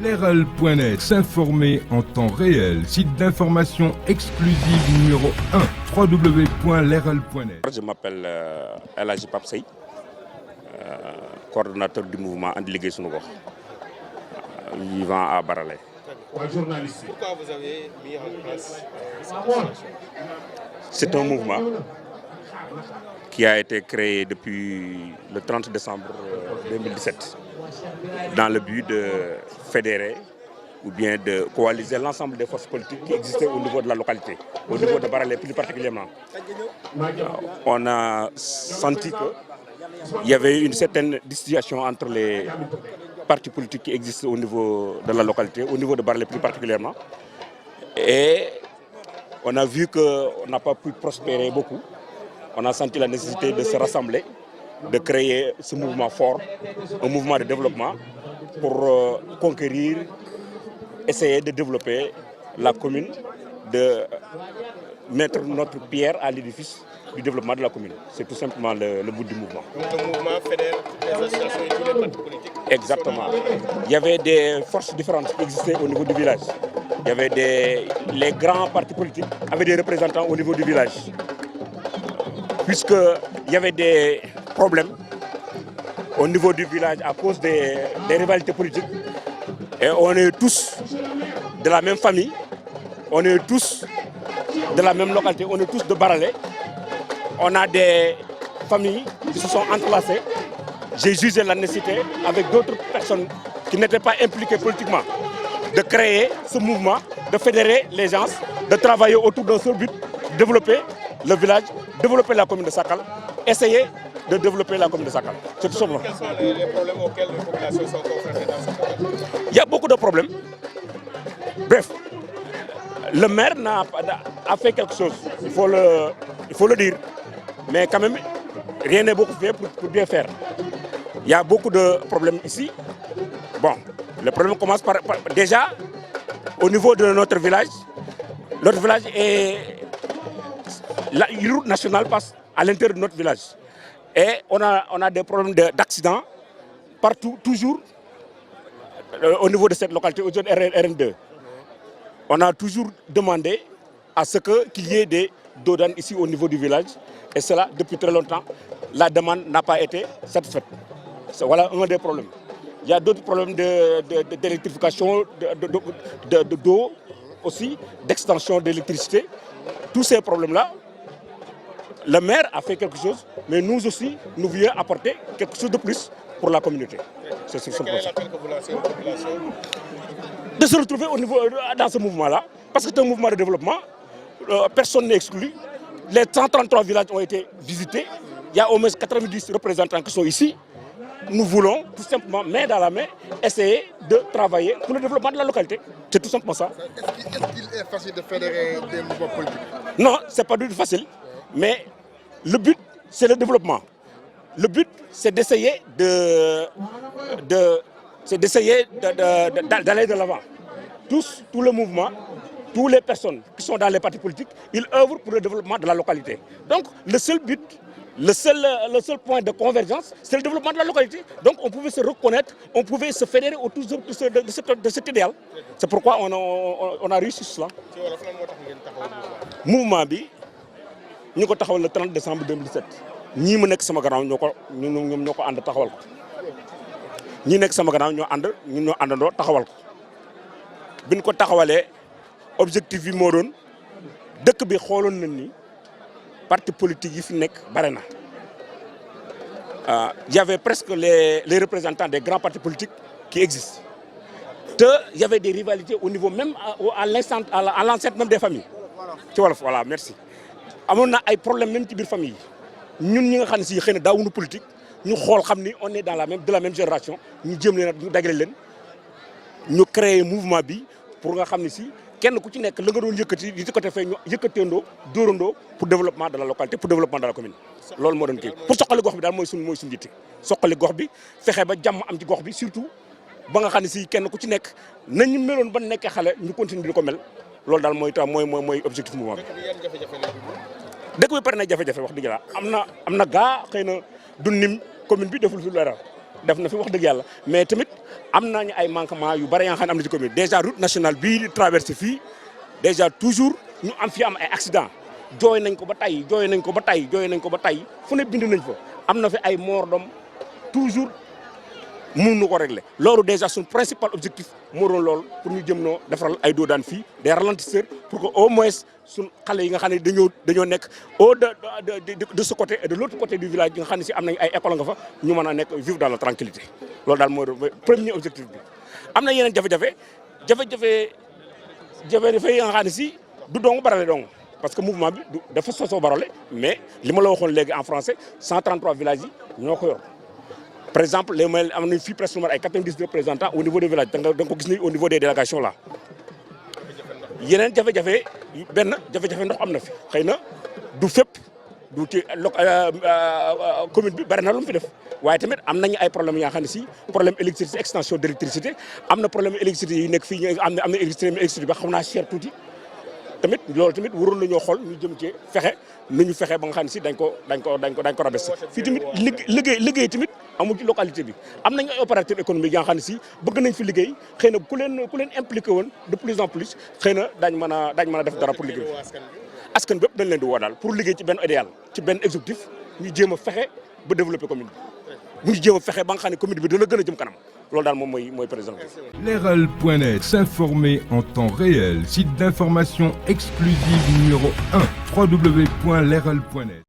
Leral.net, s'informer en temps réel. Site d'information exclusive numéro 1, www.leral.net. Je m'appelle El Hadji Pape Seye, coordonnateur du mouvement And Liggéey Sunu Gox, vivant à Baralay. Pourquoi vous avez mis en place cette association? C'est un mouvement qui a été créé depuis le 30 décembre 2017 dans le but de fédérer ou bien de coaliser l'ensemble des forces politiques qui existaient au niveau de la localité, au niveau de Baralay plus particulièrement. On a senti qu'il y avait une certaine dissociation entre les partis politiques qui existent au niveau de la localité, au niveau de Baralay plus particulièrement. Et on a vu qu'on n'a pas pu prospérer beaucoup. On a senti la nécessité de se rassembler, de créer ce mouvement fort, un mouvement de développement pour conquérir, essayer de développer la commune, de mettre notre pierre à l'édifice du développement de la commune. C'est tout simplement le but du mouvement. Donc le mouvement fédère toutes les associations et tous les partis politiques? Exactement. Il y avait des forces différentes qui existaient au niveau du village. Il y avait les grands partis politiques avaient des représentants au niveau du village. Puisqu'il y avait des problèmes au niveau du village à cause des rivalités politiques. Et on est tous de la même famille, on est tous de la même localité, on est tous de Baralay. On a des familles qui se sont entrelacées. J'ai jugé la nécessité, avec d'autres personnes qui n'étaient pas impliquées politiquement, de créer ce mouvement, de fédérer les gens, de travailler autour d'un seul but, développer le village, développer la commune de Sakal, essayer de développer la commune de Sakal. C'est tout simplement. Quels sont les problèmes auxquels les populations sont confrontées dans ce moment? Il y a beaucoup de problèmes. Bref, le maire a fait quelque chose, il faut le dire. Mais quand même, rien n'est beaucoup fait pour bien faire. Il y a beaucoup de problèmes ici. Bon, le problème commence par déjà, au niveau de notre village est... La route nationale passe à l'intérieur de notre village. Et on a des problèmes d'accidents partout, toujours, au niveau de cette localité, au niveau de RN2. On a toujours demandé à ce qu'il y ait des dodanes ici au niveau du village. Et cela, depuis très longtemps, la demande n'a pas été satisfaite. Voilà un des problèmes. Il y a d'autres problèmes d'électrification, d'eau aussi, d'extension d'électricité. Tous ces problèmes-là, le maire a fait quelque chose, mais nous aussi, nous voulions apporter quelque chose de plus pour la communauté. C'est ce Quel est l'appel que vous lancez aux populations? De se retrouver dans ce mouvement-là, parce que c'est un mouvement de développement, personne n'est exclu. Les 133 villages ont été visités, il y a au moins 90 représentants qui sont ici. Nous voulons tout simplement, main dans la main, essayer de travailler pour le développement de la localité. C'est tout simplement ça. Est-ce qu'il est facile de fédérer des mouvements politiques? Non, ce n'est pas du tout facile, mais le but, c'est le développement. Le but, c'est d'essayer d'aller de l'avant. Tout le mouvement, toutes les personnes qui sont dans les partis politiques, ils œuvrent pour le développement de la localité. Donc, le seul but, le seul point de convergence, c'est le développement de la localité. Donc, on pouvait se reconnaître, on pouvait se fédérer autour de cet idéal. C'est pourquoi on a réussi cela. Mouvement bi, nous avons taxawal le 30 décembre 2017. Ñi mu nek sama gannaaw ñoko and taxawal ko. Ñi nek sama gannaaw ñoo andando taxawal ko. Biñ ko taxawalé objectif bi mo doon dëkk bi xoolon nañ ni parti politique yi fi nek bare na. Il y avait presque les représentants des grands partis politiques qui existent. Il y avait des rivalités au niveau même à l'enceinte même des familles. Voilà, merci. Amoon na ay problème même ci biir famille yi ñun ñi nga xam ne si xëy na daawuñu politique ñu xool xam ni on est de la même génération ñu jéem leen ñu dagale leen ñu créer mouvement bi pour nga xam ne si kenn ku ci nekk la nga doon yëkkati di ci côté fay ñu yëkkateendoo dóorandoo pour développement de la localité, pour développement de la commune. loolu moo doon kii pour soqali gox bi daal mooy suñu yitte soqali gox bi fexe ba jàmm am ci gox bi surtout ba nga xam ne si kenn ku ci nekk nañu meloon ba nekkee xale ñu continuer di ko mel loolu daal mooy objectif mouvement bi. dëkk bi pare na jafe-jafe wax dëgg la am na gaa xëy na du nim commune bi deful fi dara def na fi wax dëgg yàlla mais tamit am nañu ay manquements yu bari yoo xam ne am na ci commune déjà route nationale bii di traversé fii déjà toujours ñu am fi am ay accident jooy nañ ko ba tey jooy nañ ko ba tey jooy nañ ko ba tey fu ne bind nañ fa am na fi ay mort d'homme toujours mënuñu ko régler loolu déjà suñ principal objectif moo doon loolu pour ñu jëm noo defaral ay doodaan fii des ralentisseurs pour que au moins suñ xale yi nga xam ne dañoo nekk au de ce côté et de l'autre côté du village yi nga xam ne si am nañ ay école nga fa ñu mën a nekk vivre dans la tranquillité loolu daal mooy premier objectif bi. am na yeneen jafe-jafe yi nga xam ne si du dong barale dong parce que mouvement bi dafa sosoo barale mais li ma la waxoon léegi en français 133 villages yi ñoo ko yor. Par exemple, les mails am nañu fii presque ay 90 représentants au niveau des villages da nga ko gis ni au niveau des délégations là yeneen jafe-jafe benn jafe-jafe ndox am na fi xëy na du fépp du ci commune bi bari na lu mu fi def waaye tamit am nañu ay problèmes yoo xam ne si problème électricité extension d' électricité am na problème électricité yi nekk fii am na électricité ba xam naa cher tuuti tamit loolu tamit waroon nañoo xool ñu jëm ci fexe nu ñu fexe ba nga xam ne si dañ ko rabaissé fii tamit liggéey tamit amul ci localité bi am nañ ay opérateurs économiques yoo xam ne si bëgg nañ fi liggéey xëy na ku leen impliqué woon de plus en plus xëy na daañ mën a def dara pour liggéey askan bépp dañ leen di woo daal pour liggéey ci benn idéal ci benn objectif ñu jéem a fexe ba développer commune bi ñu jéem a fexe ba nga xam ne commune bi dana gën a jëm kanam loolu daal moom mooy président bi. Leral.net, s'informer en temps réel, site d'information exclusive numéro 1, www.leral.net.